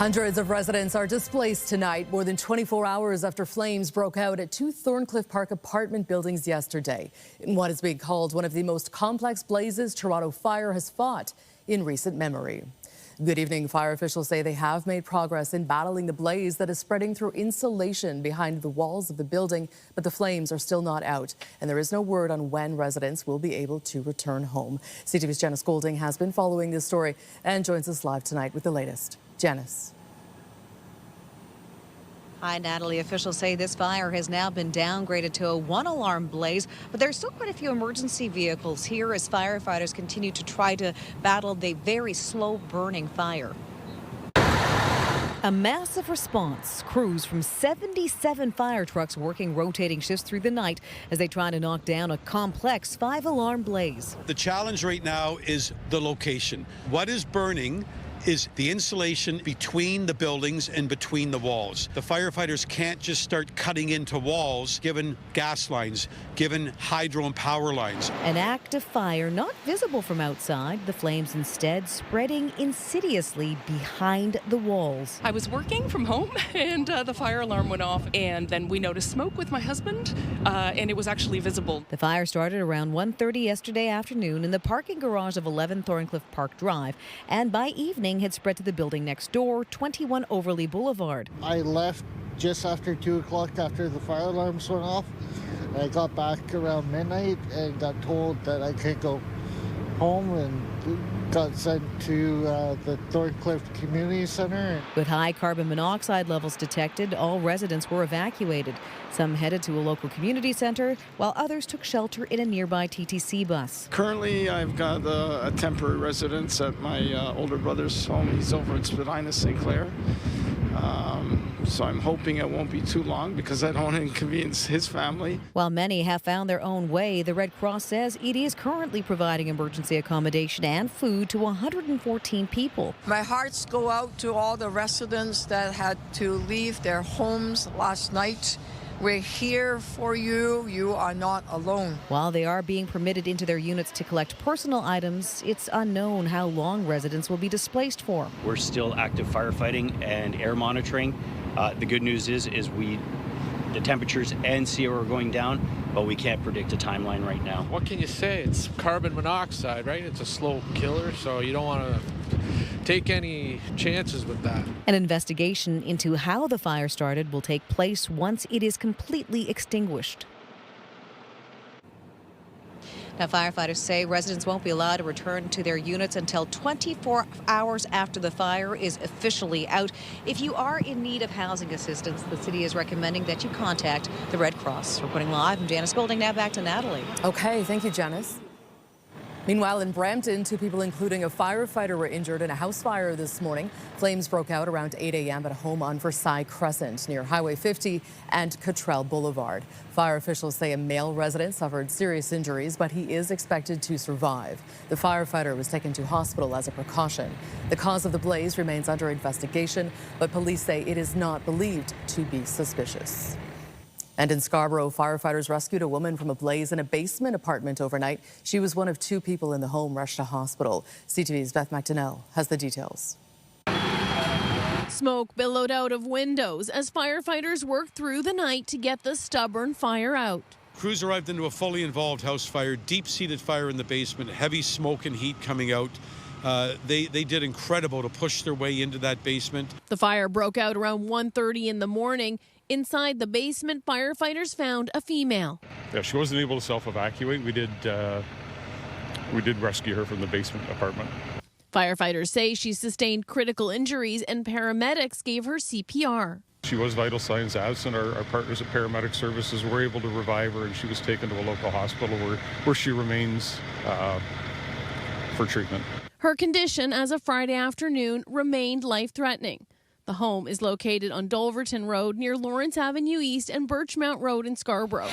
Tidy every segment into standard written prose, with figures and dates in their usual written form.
Hundreds of residents are displaced tonight, more than 24 hours after flames broke out at two Thorncliffe Park apartment buildings yesterday, in what is being called one of the most complex blazes Toronto Fire has fought in recent memory. Good evening. Fire officials say they have made progress in battling the blaze that is spreading through insulation behind the walls of the building, but the flames are still not out, and there is no word on when residents will be able to return home. CTV's Janice Golding has been following this story and joins us live tonight with the latest. Janice. Hi, Natalie. Officials say this fire has now been downgraded to a one-alarm blaze, but there's still quite a few emergency vehicles here as firefighters continue to try to battle the very slow-burning fire. A massive response. Crews from 77 fire trucks working rotating shifts through the night as they try to knock down a complex 5-alarm blaze. The challenge right now is the location. What is burning is the insulation between the buildings and between the walls. The firefighters can't just start cutting into walls given gas lines, given hydro and power lines. An active fire not visible from outside, the flames instead spreading insidiously behind the walls. I was working from home and the fire alarm went off, and then we noticed smoke with my husband and it was actually visible. The fire started around 1:30 yesterday afternoon in the parking garage of 11 Thorncliffe Park Drive, and by evening had spread to the building next door, 21 Overley Boulevard. I left just after 2 o'clock after the fire alarms went off. I got back around midnight and got told that I could go home and got sent to the Thorncliffe Community Center. With high carbon monoxide levels detected, all residents were evacuated. Some headed to a local community center, while others took shelter in a nearby TTC bus. Currently, I've got a temporary residence at my older brother's home. He's over at Spadina, St. Clair. So I'm hoping it won't be too long because I don't want to inconvenience his family. While many have found their own way, the Red Cross says it is currently providing emergency accommodation and food to 114 people. My hearts go out to all the residents that had to leave their homes last night. We're here for you. You are not alone. While they are being permitted into their units to collect personal items, it's unknown how long residents will be displaced for. We're still active firefighting and air monitoring. The good news is the temperatures and CO are going down, but we can't predict a timeline right now. What can you say? It's carbon monoxide, right? It's a slow killer, so you don't want to take any chances with that. An investigation into how the fire started will take place once it is completely extinguished. Now, firefighters say residents won't be allowed to return to their units until 24 hours after the fire is officially out. If you are in need of housing assistance, the city is recommending that you contact the Red Cross. Reporting live, I'm Janice Golding. Now back to Natalie. Okay, thank you, Janice. Meanwhile, in Brampton, 2 people, including a firefighter, were injured in a house fire this morning. Flames broke out around 8 a.m. at a home on Versailles Crescent near Highway 50 and Cottrell Boulevard. Fire officials say a male resident suffered serious injuries, but he is expected to survive. The firefighter was taken to hospital as a precaution. The cause of the blaze remains under investigation, but police say it is not believed to be suspicious. And in Scarborough, firefighters rescued a woman from a blaze in a basement apartment overnight. She was one of 2 people in the home rushed to hospital. CTV's Beth McDonnell has the details. Smoke billowed out of windows as firefighters worked through the night to get the stubborn fire out. Crews arrived into a fully involved house fire, deep-seated fire in the basement, heavy smoke and heat coming out. They did incredible to push their way into that basement. The fire broke out around 1:30 in the morning. Inside the basement, firefighters found a female. Yeah, she wasn't able to self-evacuate. We did rescue her from the basement apartment. Firefighters say she sustained critical injuries and paramedics gave her CPR. She was vital signs absent. Our partners at Paramedic Services were able to revive her, and she was taken to a local hospital where she remains for treatment. Her condition as of Friday afternoon remained life-threatening. The home is located on Dolverton Road near Lawrence Avenue East and Birchmount Road in Scarborough.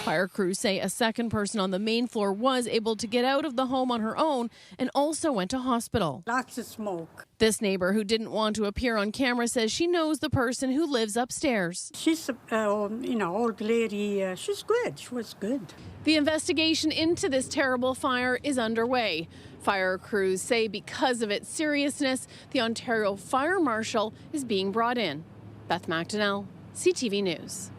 Fire crews say a second person on the main floor was able to get out of the home on her own and also went to hospital. Lots of smoke. This neighbor, who didn't want to appear on camera, says she knows the person who lives upstairs. She's old lady. She's good. She was good. The investigation into this terrible fire is underway. Fire crews say because of its seriousness, the Ontario Fire Marshal is being brought in. Beth McDonnell, CTV News.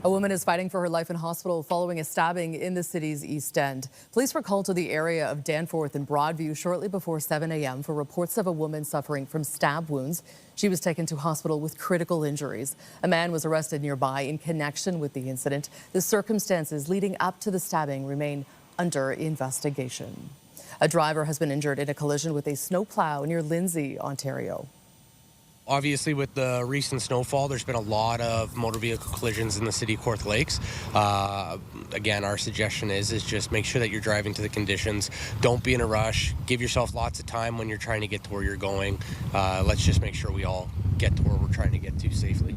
A woman is fighting for her life in hospital following a stabbing in the city's East End. Police were called to the area of Danforth and Broadview shortly before 7 a.m. for reports of a woman suffering from stab wounds. She was taken to hospital with critical injuries. A man was arrested nearby in connection with the incident. The circumstances leading up to the stabbing remain under investigation. A driver has been injured in a collision with a snowplow near Lindsay, Ontario. Obviously, with the recent snowfall, there's been a lot of motor vehicle collisions in the city of Kawartha Lakes. Again, our suggestion is just make sure that you're driving to the conditions. Don't be in a rush. Give yourself lots of time when you're trying to get to where you're going. Let's just make sure we all get to where we're trying to get to safely.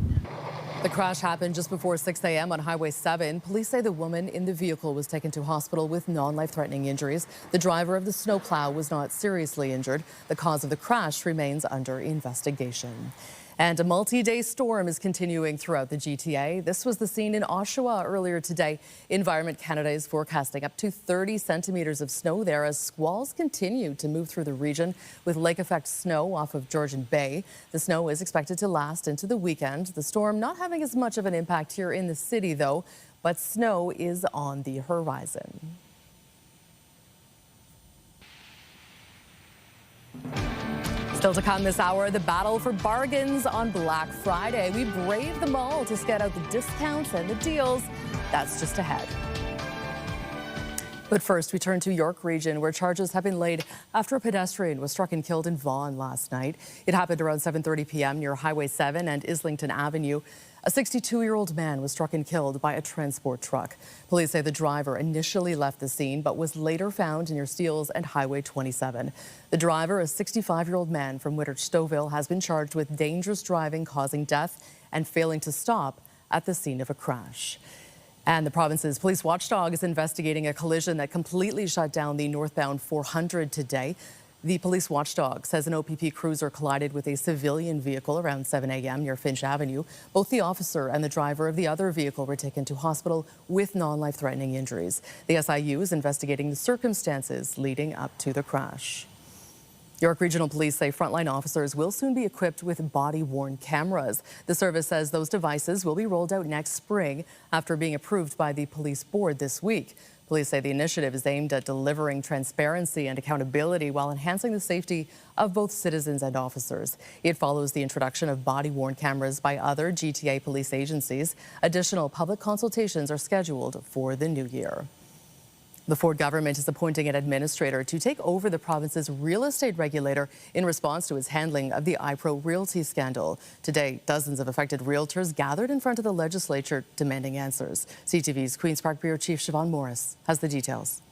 The crash happened just before 6 a.m. on Highway 7. Police say the woman in the vehicle was taken to hospital with non-life-threatening injuries. The driver of the snowplow was not seriously injured. The cause of the crash remains under investigation. And a multi-day storm is continuing throughout the GTA. This was the scene in Oshawa earlier today. Environment Canada is forecasting up to 30 centimeters of snow there as squalls continue to move through the region with lake-effect snow off of Georgian Bay. The snow is expected to last into the weekend. The storm not having as much of an impact here in the city, though, but snow is on the horizon. Still to come this hour, the battle for bargains on Black Friday. We brave them all to scout out the discounts and the deals. That's just ahead. But first, we turn to York Region, where charges have been laid after a pedestrian was struck and killed in Vaughan last night. It happened around 7:30 p.m. near Highway 7 and Islington Avenue. A 62-year-old man was struck and killed by a transport truck. Police say the driver initially left the scene, but was later found near Steeles and Highway 27. The driver, a 65-year-old man from Wittert-Stouffville, has been charged with dangerous driving causing death and failing to stop at the scene of a crash. And the province's police watchdog is investigating a collision that completely shut down the northbound 400 today. The police watchdog says an OPP cruiser collided with a civilian vehicle around 7 a.m. near Finch Avenue. Both the officer and the driver of the other vehicle were taken to hospital with non-life-threatening injuries. The SIU is investigating the circumstances leading up to the crash. York Regional Police say frontline officers will soon be equipped with body-worn cameras. The service says those devices will be rolled out next spring after being approved by the police board this week. Police say the initiative is aimed at delivering transparency and accountability while enhancing the safety of both citizens and officers. It follows the introduction of body-worn cameras by other GTA police agencies. Additional public consultations are scheduled for the new year. The Ford government is appointing an administrator to take over the province's real estate regulator in response to its handling of the iPro Realty scandal. Today, dozens of affected realtors gathered in front of the legislature demanding answers. CTV's Queen's Park Bureau Chief Siobhan Morris has the details.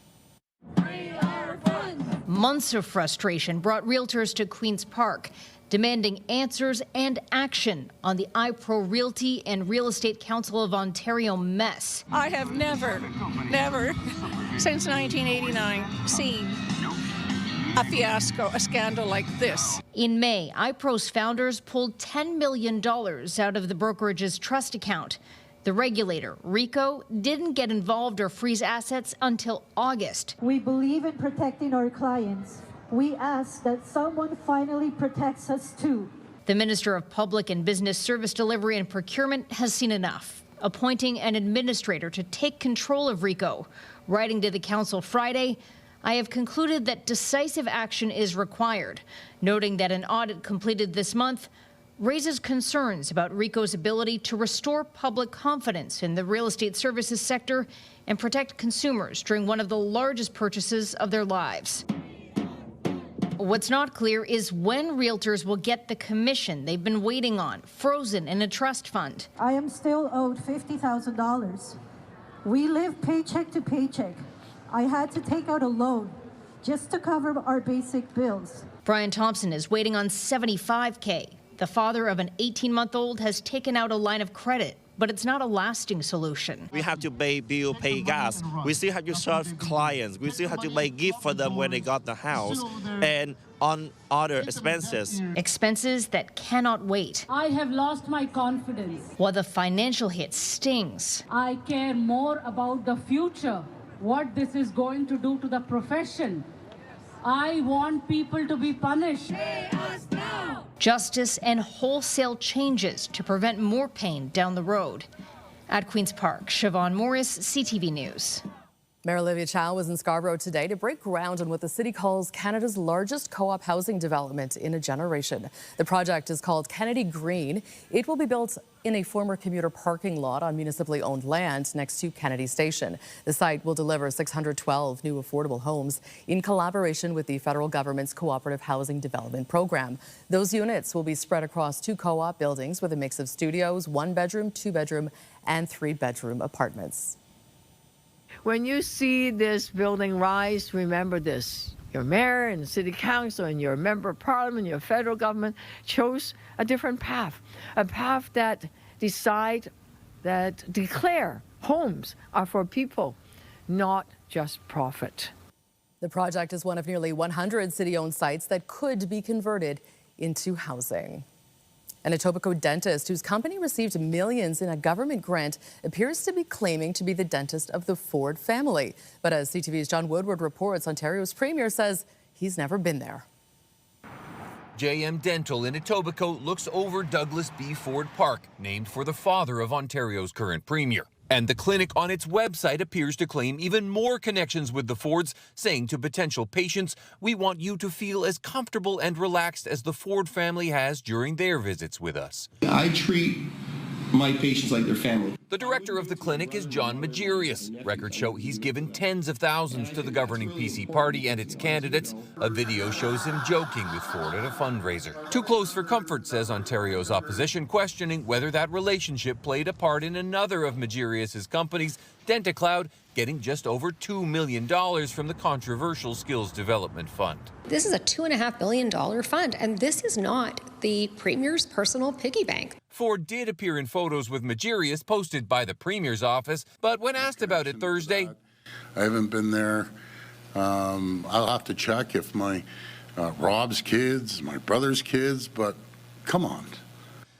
Months of frustration brought realtors to Queen's Park, demanding answers and action on the iPro Realty and Real Estate Council of Ontario mess. I have never, since 1989, seen a fiasco, a scandal like this. In May, iPro's founders pulled $10 million out of the brokerage's trust account. The regulator, RICO, didn't get involved or freeze assets until August. We believe in protecting our clients. We ask that someone finally protects us too. The Minister of Public and Business Service Delivery and Procurement has seen enough, appointing an administrator to take control of RICO. Writing to the council Friday, I have concluded that decisive action is required, noting that an audit completed this month raises concerns about RICO's ability to restore public confidence in the real estate services sector and protect consumers during one of the largest purchases of their lives. What's not clear is when realtors will get the commission they've been waiting on, frozen in a trust fund. I am still owed $50,000. We live paycheck to paycheck. I had to take out a loan just to cover our basic bills. Brian Thompson is waiting on $75K. The father of an 18-month-old has taken out a line of credit, but it's not a lasting solution. We have to pay bill, pay gas. We still have to serve clients. We still have to buy gift for them when they got the house and on other expenses. Expenses that cannot wait. I have lost my confidence. While the financial hit stings. I care more about the future, what this is going to do to the profession. I want people to be punished. Justice and wholesale changes to prevent more pain down the road. At Queen's Park, Siobhan Morris, CTV News. Mayor Olivia Chow was in Scarborough today to break ground on what the city calls Canada's largest co-op housing development in a generation. The project is called Kennedy Green. It will be built in a former commuter parking lot on municipally owned land next to Kennedy Station. The site will deliver 612 new affordable homes in collaboration with the federal government's cooperative housing development program. Those units will be spread across 2 co-op buildings with a mix of studios, 1-bedroom, 2-bedroom, and 3-bedroom apartments. When you see this building rise, remember this. Your mayor and city council and your member of parliament, your federal government chose a different path, a path that declare homes are for people, not just profit. The project is one of nearly 100 city-owned sites that could be converted into housing. An Etobicoke dentist whose company received millions in a government grant appears to be claiming to be the dentist of the Ford family. But as CTV's John Woodward reports, Ontario's premier says he's never been there. JM Dental in Etobicoke looks over Douglas B. Ford Park, named for the father of Ontario's current premier. And the clinic on its website appears to claim even more connections with the Fords, saying to potential patients, "We want you to feel as comfortable and relaxed as the Ford family has during their visits with us." I treat my patients like their family. The director of the clinic is John Magirius. Records show he's given tens of thousands to the governing PC party and its candidates. A video shows him joking with Ford at a fundraiser. Too close for comfort, says Ontario's opposition, questioning whether that relationship played a part in another of Magirius's companies, DentaCloud, getting just over $2 million from the controversial Skills Development Fund. This is a $2.5 billion fund, and this is not the Premier's personal piggy bank. Ford did appear in photos with Magirius posted by the Premier's office, but when asked about it Thursday, I haven't been there. I'll have to check if my Rob's kids, my brother's kids, but come on.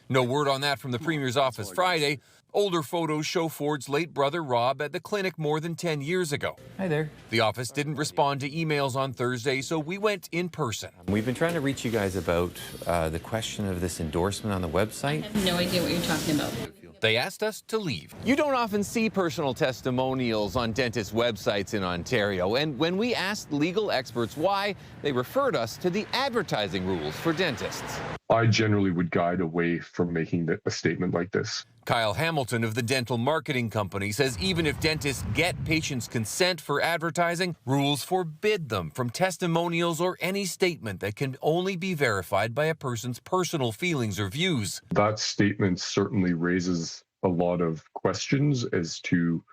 No word on that from the Premier's office Friday. Older photos show Ford's late brother Rob at the clinic more than 10 years ago. Hi there. The office didn't respond to emails on Thursday, so we went in person. We've been trying to reach you guys about the question of this endorsement on the website. I have no idea what you're talking about. They asked us to leave. You don't often see personal testimonials on dentist websites in Ontario, and when we asked legal experts why, they referred us to the advertising rules for dentists. I generally would guide away from making a statement like this. Kyle Hamilton of the dental marketing company says even if dentists get patients' consent for advertising, rules forbid them from testimonials or any statement that can only be verified by a person's personal feelings or views. That statement certainly raises a lot of questions as to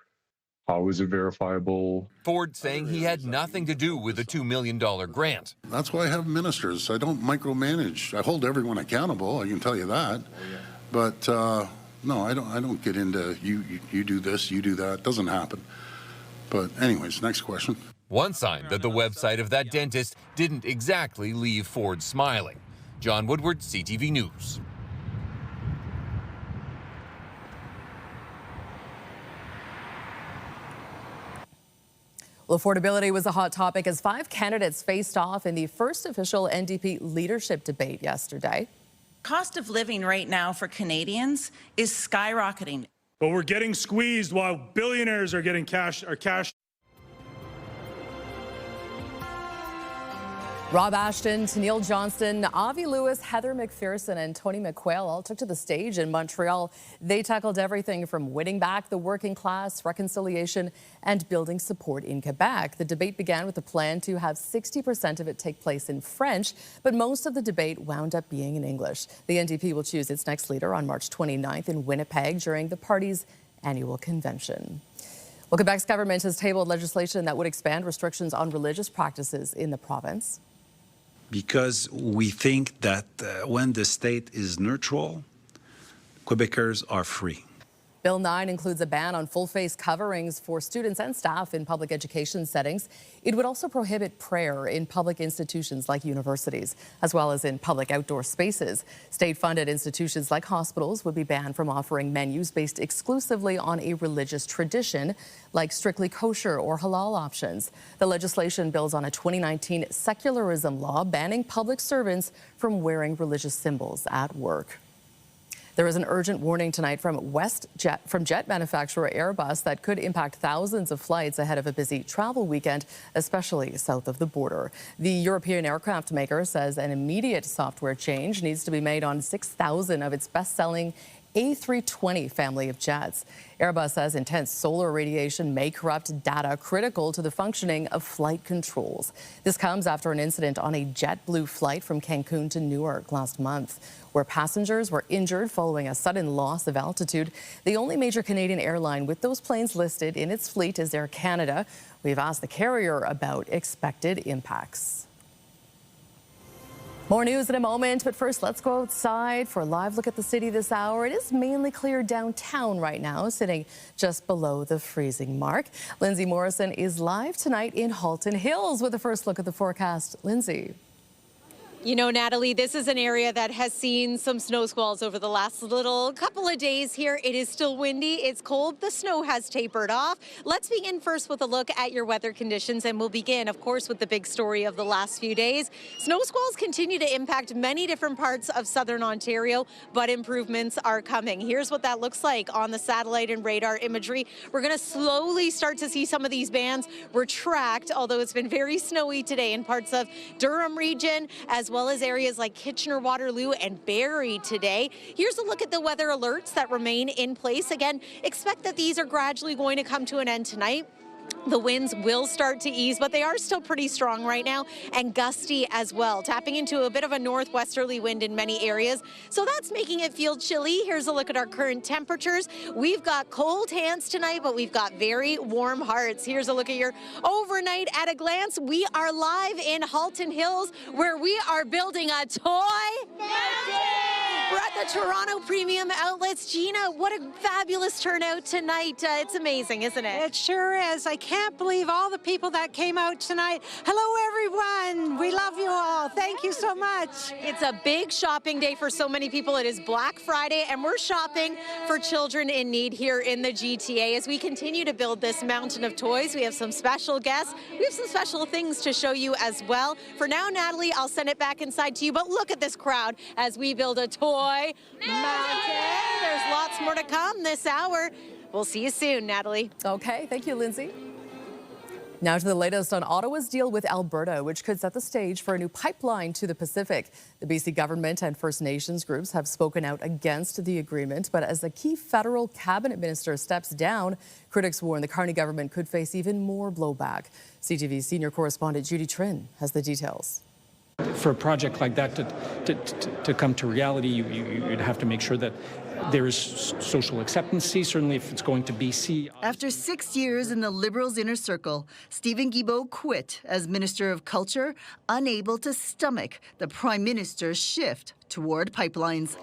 how is it verifiable. Ford saying he had nothing to do with the $2 million grant. That's why I have ministers. I don't micromanage. I hold everyone accountable, I can tell you that. But no, I don't get into you do this, you do that. It doesn't happen. But anyways, next question. One sign that the website of that dentist didn't exactly leave Ford smiling. John Woodward, CTV News. Well, affordability was a hot topic as 5 candidates faced off in the first official NDP leadership debate yesterday. Cost of living right now for Canadians is skyrocketing. But we're getting squeezed while billionaires are getting cash. Rob Ashton, Tenille Johnston, Avi Lewis, Heather McPherson, and Tony McQuail all took to the stage in Montreal. They tackled everything from winning back the working class, reconciliation, and building support in Quebec. The debate began with a plan to have 60% of it take place in French, but most of the debate wound up being in English. The NDP will choose its next leader on March 29th in Winnipeg during the party's annual convention. Well, Quebec's government has tabled legislation that would expand restrictions on religious practices in the province. Because we think that when the state is neutral, Quebecers are free. Bill 9 includes a ban on full face coverings for students and staff in public education settings. It would also prohibit prayer in public institutions like universities, as well as in public outdoor spaces. State-funded institutions like hospitals would be banned from offering menus based exclusively on a religious tradition, like strictly kosher or halal options. The legislation builds on a 2019 secularism law banning public servants from wearing religious symbols at work. There is an urgent warning tonight from jet manufacturer Airbus that could impact thousands of flights ahead of a busy travel weekend, especially south of the border. The European aircraft maker says an immediate software change needs to be made on 6,000 of its best-selling A320 family of jets. Airbus says intense solar radiation may corrupt data critical to the functioning of flight controls. This comes after an incident on a JetBlue flight from Cancun to Newark last month, where passengers were injured following a sudden loss of altitude. The only major Canadian airline with those planes listed in its fleet is Air Canada. We've asked the carrier about expected impacts. More news in a moment, but first let's go outside for a live look at the city this hour. It is mainly clear downtown right now, sitting just below the freezing mark. Lindsay Morrison is live tonight in Halton Hills with a first look at the forecast. Lindsay. You know, Natalie, this is an area that has seen some snow squalls over the last couple of days here. It is still windy. It's cold. The snow has tapered off. Let's begin first with a look at your weather conditions, and we'll begin, of course, with the big story of the last few days. Snow squalls continue to impact many different parts of southern Ontario, but improvements are coming. Here's what that looks like on the satellite and radar imagery. We're going to slowly start to see some of these bands retract, although it's been very snowy today in parts of Durham region, as well as areas like Kitchener-Waterloo and Barrie today. Here's a look at the weather alerts that remain in place. Again, expect that these are gradually going to come to an end tonight. The winds will start to ease, but they are still pretty strong right now and gusty as well, tapping into a bit of a northwesterly wind in many areas. So that's making it feel chilly. Here's a look at our current temperatures. We've got cold hands tonight, but we've got very warm hearts. Here's a look at your overnight at a glance. We are live in Halton Hills, where we are building a toy mountain. We're at the Toronto Premium Outlets. Gina, what a fabulous turnout tonight. It's amazing, isn't it? It sure is. I can't believe all the people that came out tonight. Hello, everyone. We love you all. Thank you so much. It's a big shopping day for so many people. It is Black Friday, and we're shopping for children in need here in the GTA. As we continue to build this mountain of toys, we have some special guests. We have some special things to show you as well. For now, Natalie, I'll send it back inside to you, but look at this crowd as we build a toy mountain. There's lots more to come this hour. We'll see you soon, Natalie. Okay, thank you, Lindsay. Now to the latest on Ottawa's deal with Alberta, which could set the stage for a new pipeline to the Pacific. The BC government and First Nations groups have spoken out against the agreement, but as a key federal cabinet minister steps down, critics warn the Carney government could face even more blowback. CTV senior correspondent Judy Trin has the details. For a project like that to come to reality, you'd have to make sure that there is social acceptance, certainly if it's going to BC. After 6 years in the Liberals' inner circle, Stephen Guilbeault quit as Minister of Culture, unable to stomach the Prime Minister's shift toward pipelines.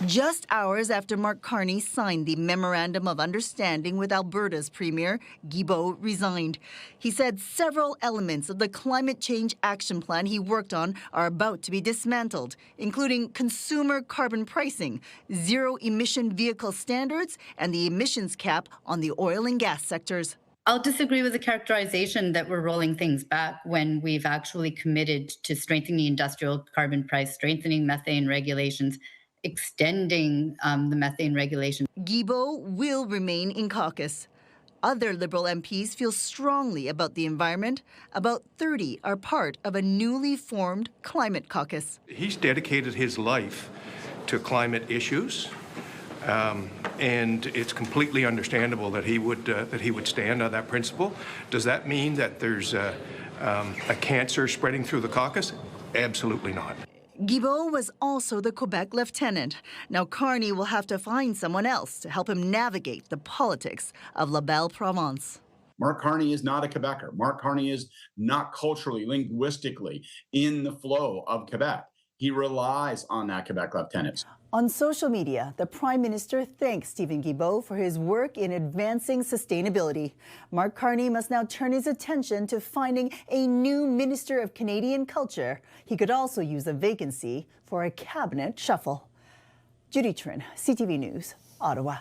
Just hours after Mark Carney signed the Memorandum of Understanding with Alberta's Premier, Guilbeault resigned. He said several elements of the climate change action plan he worked on are about to be dismantled, including consumer carbon pricing, zero-emission vehicle standards, and the emissions cap on the oil and gas sectors. I'll disagree with the characterization that we're rolling things back when we've actually committed to strengthening the industrial carbon price, strengthening methane regulations, extending the methane regulation. Guilbeault will remain in caucus. Other Liberal MPs feel strongly about the environment. About 30 are part of a newly formed climate caucus. He's dedicated his life to climate issues, and it's completely understandable that he would stand on that principle. Does that mean that there's a cancer spreading through the caucus? Absolutely not. Guilbeault was also the Quebec lieutenant. Now Carney will have to find someone else to help him navigate the politics of La Belle Province. Mark Carney is not a Quebecer. Mark Carney is not culturally, linguistically in the flow of Quebec. He relies on that Quebec Club tenants. On social media, the Prime Minister thanks Stephen Guilbeault for his work in advancing sustainability. Mark Carney must now turn his attention to finding a new Minister of Canadian Culture. He could also use a vacancy for a cabinet shuffle. Judy Trin, CTV News, Ottawa.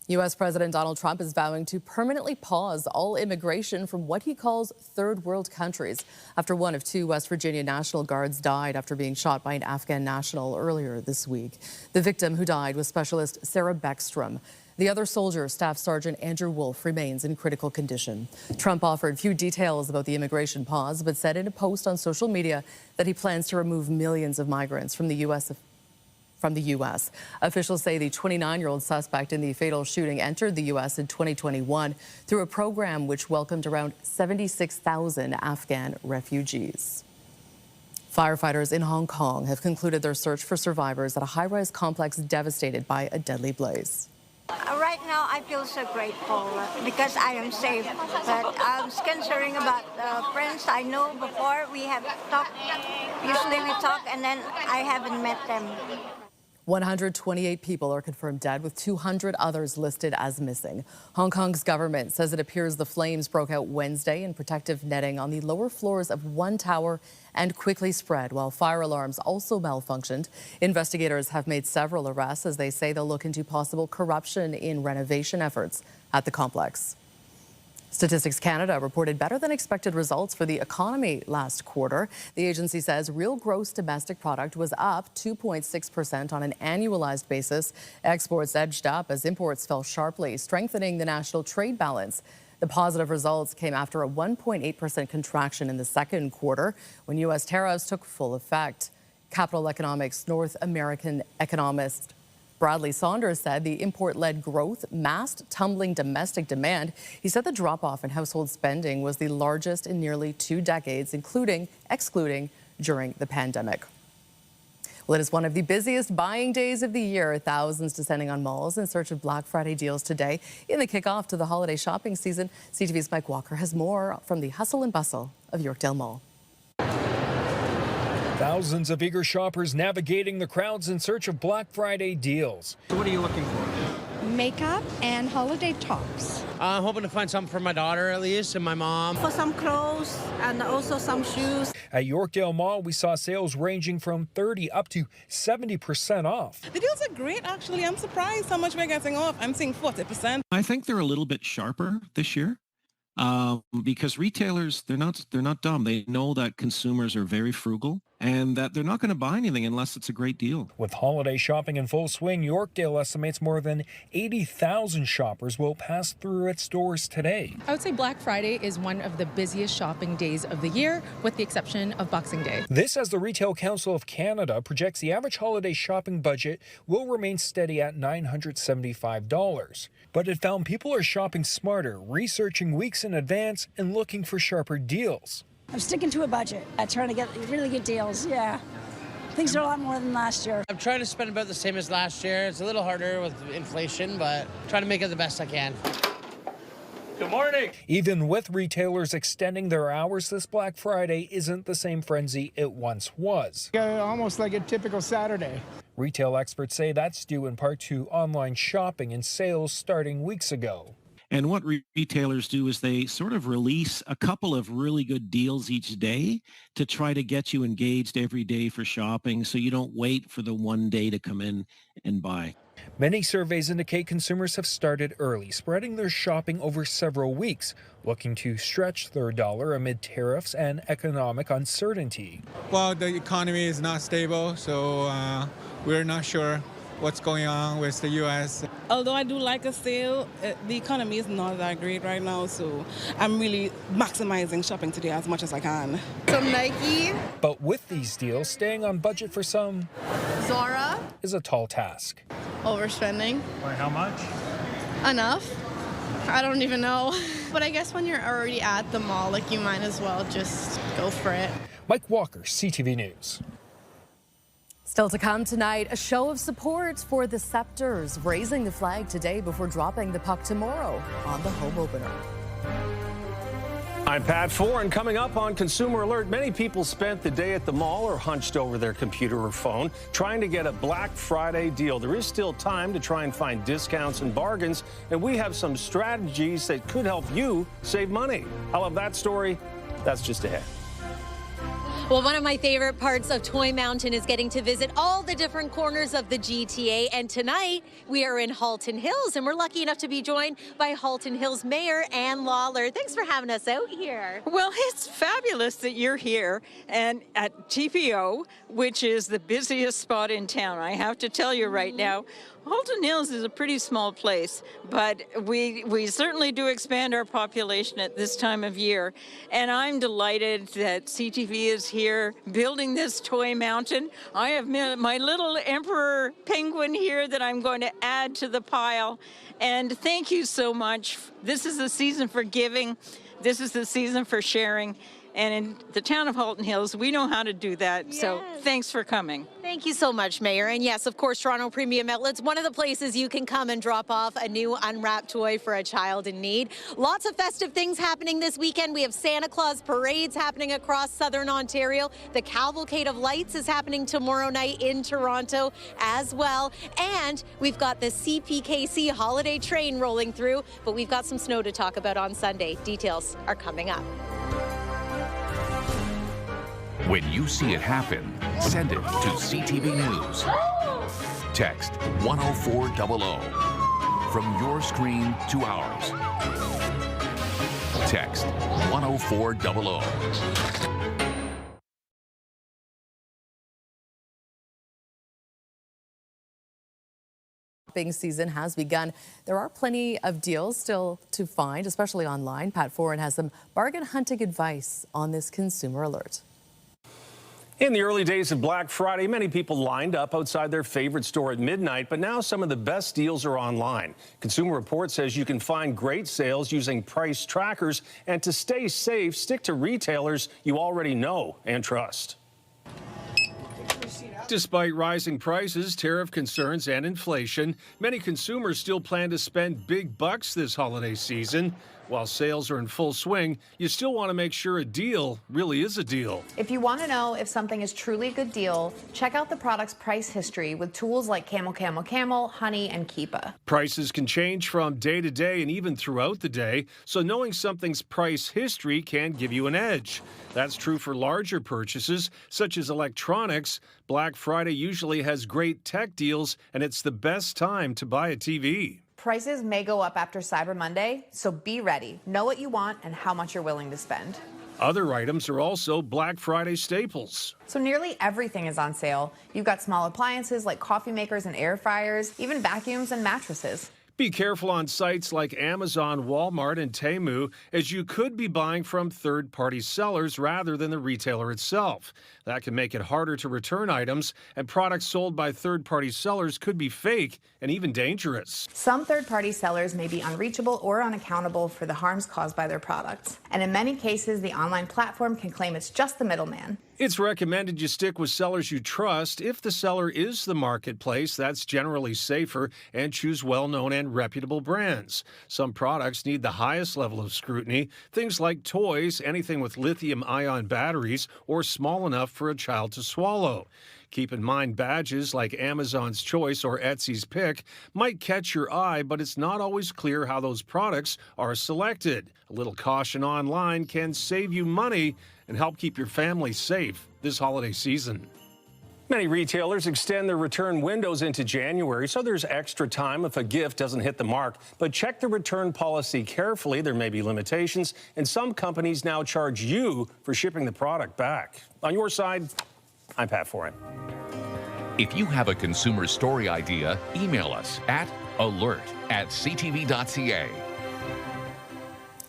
U.S. President Donald Trump is vowing to permanently pause all immigration from what he calls third world countries after one of 2 West Virginia National Guards died after being shot by an Afghan national earlier this week. The victim who died was Specialist Sarah Beckstrom. The other soldier, Staff Sergeant Andrew Wolf, remains in critical condition. Trump offered few details about the immigration pause, but said in a post on social media that he plans to remove millions of migrants from the U.S. Officials say the 29-year-old suspect in the fatal shooting entered the U.S. in 2021 through a program which welcomed around 76,000 Afghan refugees. Firefighters in Hong Kong have concluded their search for survivors at a high-rise complex devastated by a deadly blaze. Right now, I feel so grateful because I am safe. But I'm concerned about friends I know before. We have talked. Usually we talk, and then I haven't met them. 128 people are confirmed dead, with 200 others listed as missing. Hong Kong's government says it appears the flames broke out Wednesday in protective netting on the lower floors of one tower and quickly spread, while fire alarms also malfunctioned. Investigators have made several arrests as they say they'll look into possible corruption in renovation efforts at the complex. Statistics Canada reported better than expected results for the economy last quarter. The agency says real gross domestic product was up 2.6% on an annualized basis. Exports edged up as imports fell sharply, strengthening the national trade balance. The positive results came after a 1.8% contraction in the second quarter when U.S. tariffs took full effect. Capital Economics North American economist Bradley Saunders said the import-led growth masked tumbling domestic demand. He said the drop-off in household spending was the largest in nearly 2 decades, excluding during the pandemic. Well, it is one of the busiest buying days of the year. Thousands descending on malls in search of Black Friday deals today in the kickoff to the holiday shopping season. CTV's Mike Walker has more from the hustle and bustle of Yorkdale Mall. Thousands of eager shoppers navigating the crowds in search of Black Friday deals. So what are you looking for? Makeup and holiday tops. I'm hoping to find something for my daughter at least and my mom. For some clothes and also some shoes. At Yorkdale Mall, we saw sales ranging from 30 up to 70% off. The deals are great, actually. I'm surprised how much we're getting off. I'm seeing 40%. I think they're a little bit sharper this year. Because retailers, they're not dumb. They know that consumers are very frugal and that they're not going to buy anything unless it's a great deal. With holiday shopping in full swing, Yorkdale estimates more than 80,000 shoppers will pass through its stores today. I would say Black Friday is one of the busiest shopping days of the year, with the exception of Boxing Day. This as the Retail Council of Canada projects the average holiday shopping budget will remain steady at $975. But it found people are shopping smarter, researching weeks in advance and looking for sharper deals. I'm sticking to a budget. I'm trying to get really good deals, yeah. Things are a lot more than last year. I'm trying to spend about the same as last year. It's a little harder with inflation, but trying to make it the best I can. Good morning. Even with retailers extending their hours, this Black Friday isn't the same frenzy it once was. Almost like a typical Saturday. Retail experts say that's due in part to online shopping and sales starting weeks ago. And what retailers do is they sort of release a couple of really good deals each day to try to get you engaged every day for shopping so you don't wait for the one day to come in and buy. Many surveys indicate consumers have started early, spreading their shopping over several weeks, looking to stretch their dollar amid tariffs and economic uncertainty. Well, the economy is not stable, so we're not sure what's going on with the U.S. Although I do like a sale, the economy is not that great right now, so I'm really maximizing shopping today as much as I can. Some Nike. But with these deals, staying on budget for some Zara is a tall task. Overspending. By how much? Enough. I don't even know. But I guess when you're already at the mall, like, you might as well just go for it. Mike Walker, CTV News. Still to come tonight, a show of support for the Sceptres, raising the flag today before dropping the puck tomorrow on the home opener. I'm Pat Foran. Coming up on Consumer Alert, many people spent the day at the mall or hunched over their computer or phone trying to get a Black Friday deal. There is still time to try and find discounts and bargains, and we have some strategies that could help you save money. I'll have that story. That's just ahead. Well, one of my favorite parts of Toy Mountain is getting to visit all the different corners of the GTA. And tonight we are in Halton Hills, and we're lucky enough to be joined by Halton Hills Mayor Ann Lawler. Thanks for having us out here. Well, it's fabulous that you're here and at TPO, which is the busiest spot in town. I have to tell you right now, Halton Hills is a pretty small place, but we certainly do expand our population at this time of year. And I'm delighted that CTV is here building this Toy Mountain. I have my little emperor penguin here that I'm going to add to the pile. And thank you so much. This is the season for giving. This is the season for sharing. And in the town of Halton Hills, we know how to do that. Yes. So thanks for coming. Thank you so much, Mayor. And yes, of course, Toronto Premium Outlets, one of the places you can come and drop off a new unwrapped toy for a child in need. Lots of festive things happening this weekend. We have Santa Claus parades happening across southern Ontario. The Cavalcade of Lights is happening tomorrow night in Toronto as well. And we've got the CPKC holiday train rolling through, but we've got some snow to talk about on Sunday. Details are coming up. When you see it happen, send it to CTV News. Text 10400 from your screen to ours. Text 10400. Shopping season has begun. There are plenty of deals still to find, especially online. Pat Foran has some bargain hunting advice on this Consumer Alert. In the early days of Black Friday, many people lined up outside their favorite store at midnight, but now some of the best deals are online. Consumer Report says you can find great sales using price trackers, and to stay safe, stick to retailers you already know and trust. Despite rising prices, tariff concerns, and inflation, many consumers still plan to spend big bucks this holiday season. While sales are in full swing, you still want to make sure a deal really is a deal. If you want to know if something is truly a good deal, check out the product's price history with tools like Camel, Camel, Camel, Honey, and Keepa. Prices can change from day to day and even throughout the day, so knowing something's price history can give you an edge. That's true for larger purchases, such as electronics. Black Friday usually has great tech deals, and it's the best time to buy a TV. Prices may go up after Cyber Monday, so be ready. Know what you want and how much you're willing to spend. Other items are also Black Friday staples. So nearly everything is on sale. You've got small appliances like coffee makers and air fryers, even vacuums and mattresses. Be careful on sites like Amazon, Walmart, and Temu, as you could be buying from third-party sellers rather than the retailer itself. That can make it harder to return items, and products sold by third-party sellers could be fake and even dangerous. Some third-party sellers may be unreachable or unaccountable for the harms caused by their products. And in many cases, the online platform can claim it's just the middleman. It's recommended you stick with sellers you trust. If the seller is the marketplace, that's generally safer, and choose well-known and reputable brands. Some products need the highest level of scrutiny, things like toys, anything with lithium-ion batteries, or small enough for a child to swallow. Keep in mind badges like Amazon's Choice or Etsy's Pick might catch your eye, but it's not always clear how those products are selected. A little caution online can save you money and help keep your family safe this holiday season. Many retailers extend their return windows into January, so there's extra time if a gift doesn't hit the mark. But check the return policy carefully. There may be limitations, and some companies now charge you for shipping the product back. On your side, I'm Pat Foran. If you have a consumer story idea, email us at alert@ctv.ca.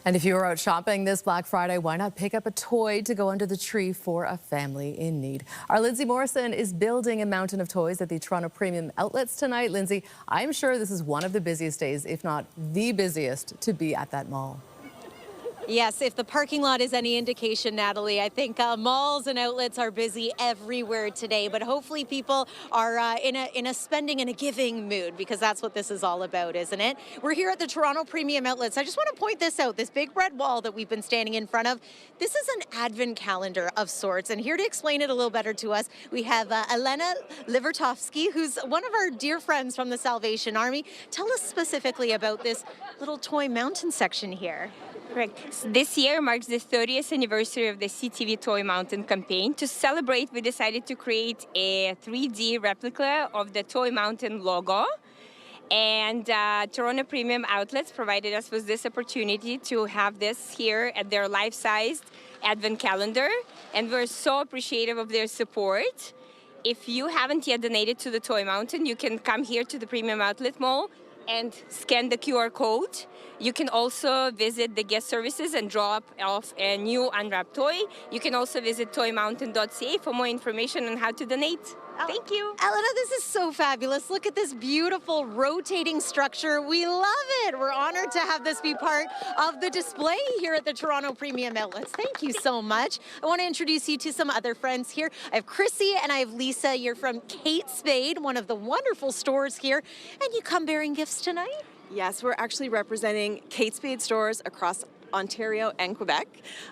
And if you are out shopping this Black Friday, why not pick up a toy to go under the tree for a family in need? Our Lindsay Morrison is building a mountain of toys at the Toronto Premium Outlets tonight. Lindsay, I'm sure this is one of the busiest days, if not the busiest, to be at that mall. Yes, if the parking lot is any indication, Natalie, I think malls and outlets are busy everywhere today, but hopefully people are in a spending and a giving mood, because that's what this is all about, isn't it? We're here at the Toronto Premium Outlets. I just want to point this out, this big red wall that we've been standing in front of. This is an advent calendar of sorts, and here to explain it a little better to us, we have Elena Livertovsky, who's one of our dear friends from the Salvation Army. Tell us specifically about this little toy mountain section here. Correct. So this year marks the 30th anniversary of the CTV Toy Mountain campaign. To celebrate, we decided to create a 3D replica of the Toy Mountain logo. And Toronto Premium Outlets provided us with this opportunity to have this here at their life-sized advent calendar. And we're so appreciative of their support. If you haven't yet donated to the Toy Mountain, you can come here to the Premium Outlet Mall and scan the QR code. You can also visit the guest services and drop off a new unwrapped toy. You can also visit toymountain.ca for more information on how to donate. Thank you. Elena, this is so fabulous. Look at this beautiful rotating structure. We love it. We're honored to have this be part of the display here at the Toronto Premium Outlets. Thank you so much. I want to introduce you to some other friends here. I have Chrissy and I have Lisa. You're from Kate Spade, one of the wonderful stores here. And you come bearing gifts tonight? Yes, we're actually representing Kate Spade stores across Ontario and Quebec.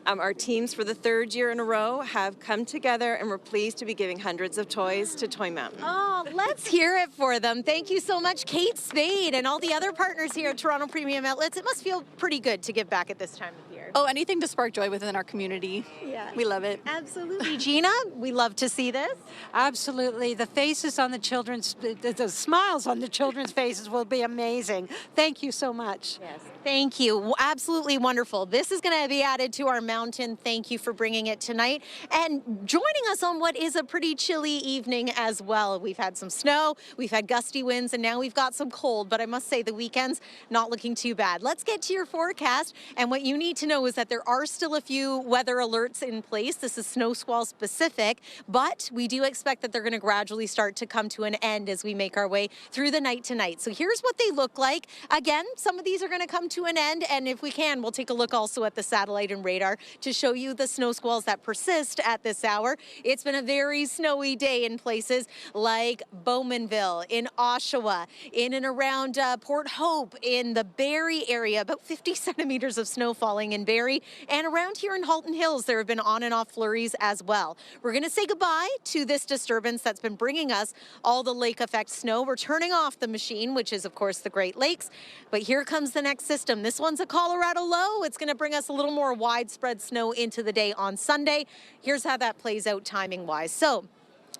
Our teams for the third year in a row have come together, and we're pleased to be giving hundreds of toys to Toy Mountain. Oh, let's hear it for them. Thank you so much, Kate Spade, and all the other partners here at Toronto Premium Outlets. It must feel pretty good to give back at this time of year. Oh, anything to spark joy within our community. Yeah. We love it. Absolutely. Gina, we love to see this. Absolutely. The faces on the children's, the smiles on the children's faces will be amazing. Thank you so much. Yes. Thank you. Absolutely wonderful. This is going to be added to our mountain. Thank you for bringing it tonight. And joining us on what is a pretty chilly evening as well. We've had some snow, we've had gusty winds, and now we've got some cold. But I must say the weekend's not looking too bad. Let's get to your forecast. And what you need to know is that there are still a few weather alerts in place. This is snow squall specific, but we do expect that they're going to gradually start to come to an end as we make our way through the night tonight. So here's what they look like. Again, some of these are going to come to an end, and if we can, we'll take a look also at the satellite and radar to show you the snow squalls that persist at this hour. It's been a very snowy day in places like Bowmanville, in Oshawa, in and around Port Hope, in the Barrie area, about 50 centimeters of snow falling in Barrie, and around here in Halton Hills, there have been on and off flurries as well. We're going to say goodbye to this disturbance that's been bringing us all the lake effect snow. We're turning off the machine, which is of course the Great Lakes, but here comes the next system. This one's a Colorado low. It's going to bring us a little more widespread snow into the day on Sunday. Here's how that plays out timing wise. So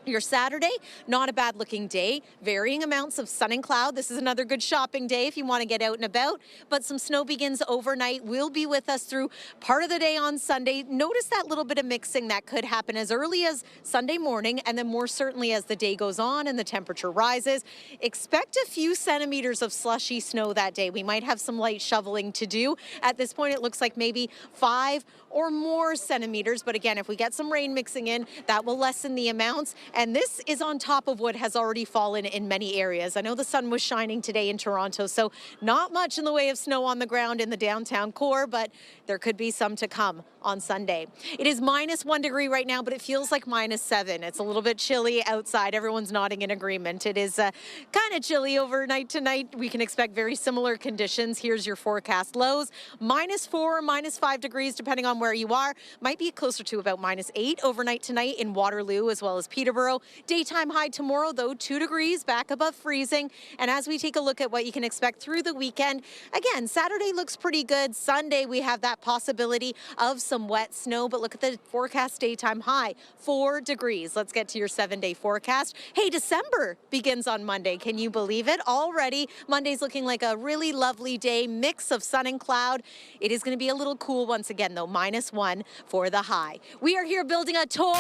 your Saturday, not a bad looking day, varying amounts of sun and cloud. This is another good shopping day if you want to get out and about, but some snow begins overnight. Will be with us through part of the day on Sunday. Notice that little bit of mixing that could happen as early as Sunday morning, and then more certainly as the day goes on and the temperature rises. Expect a few centimeters of slushy snow that day. We might have some light shoveling to do. At this point, it looks like maybe 5 or more centimeters, but again, if we get some rain mixing in, that will lessen the amounts. And this is on top of what has already fallen in many areas. I know the sun was shining today in Toronto, so not much in the way of snow on the ground in the downtown core, but there could be some to come on Sunday. It is -1 degree right now, but it feels like -7. It's a little bit chilly outside. Everyone's nodding in agreement. It is kind of chilly overnight tonight. We can expect very similar conditions. Here's your forecast lows. -4, -5 degrees, depending on where you are. Might be closer to about -8 overnight tonight in Waterloo as well as Peterborough. Daytime high tomorrow, though, 2 degrees, back above freezing. And as we take a look at what you can expect through the weekend, again, Saturday looks pretty good. Sunday, we have that possibility of some wet snow, but look at the forecast daytime high, 4 degrees. Let's get to your 7-day forecast. Hey, December begins on Monday. Can you believe it? Already, Monday's looking like a really lovely day, mix of sun and cloud. It is going to be a little cool once again, though, -1 for the high. We are here building a toy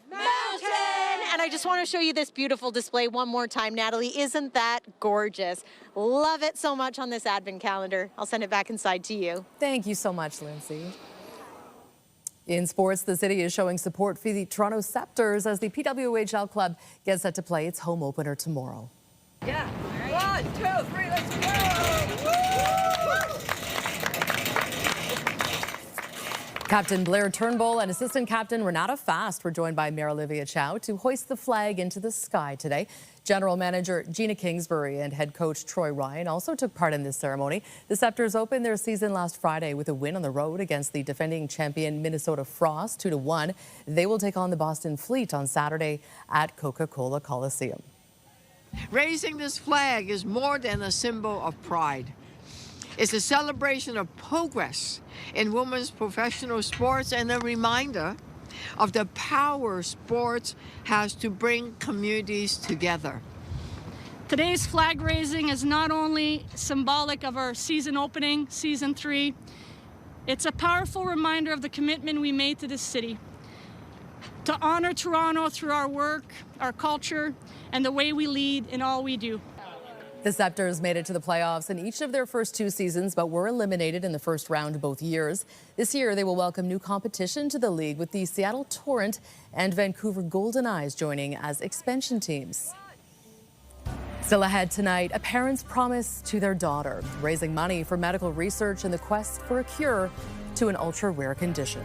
mountain! And I just want to show you this beautiful display one more time, Natalie. Isn't that gorgeous? Love it so much on this advent calendar. I'll send it back inside to you. Thank you so much, Lindsay. In sports, the city is showing support for the Toronto Sceptres as the PWHL club gets set to play its home opener tomorrow. Yeah. 1, 2, 3, let's go! Woo! Captain Blair Turnbull and Assistant Captain Renata Fast were joined by Mayor Olivia Chow to hoist the flag into the sky today. General Manager Gina Kingsbury and head coach Troy Ryan also took part in this ceremony. The Sceptres opened their season last Friday with a win on the road against the defending champion Minnesota Frost 2-1. They will take on the Boston Fleet on Saturday at Coca-Cola Coliseum. Raising this flag is more than a symbol of pride. It's a celebration of progress in women's professional sports and a reminder of the power sports has to bring communities together. Today's flag raising is not only symbolic of our season opening, season 3, it's a powerful reminder of the commitment we made to this city. To honor Toronto through our work, our culture, and the way we lead in all we do. The Sceptres made it to the playoffs in each of their first 2 seasons, but were eliminated in the first round both years. This year, they will welcome new competition to the league with the Seattle Torrent and Vancouver Golden Eyes joining as expansion teams. Still ahead tonight, a parent's promise to their daughter, raising money for medical research in the quest for a cure to an ultra-rare condition.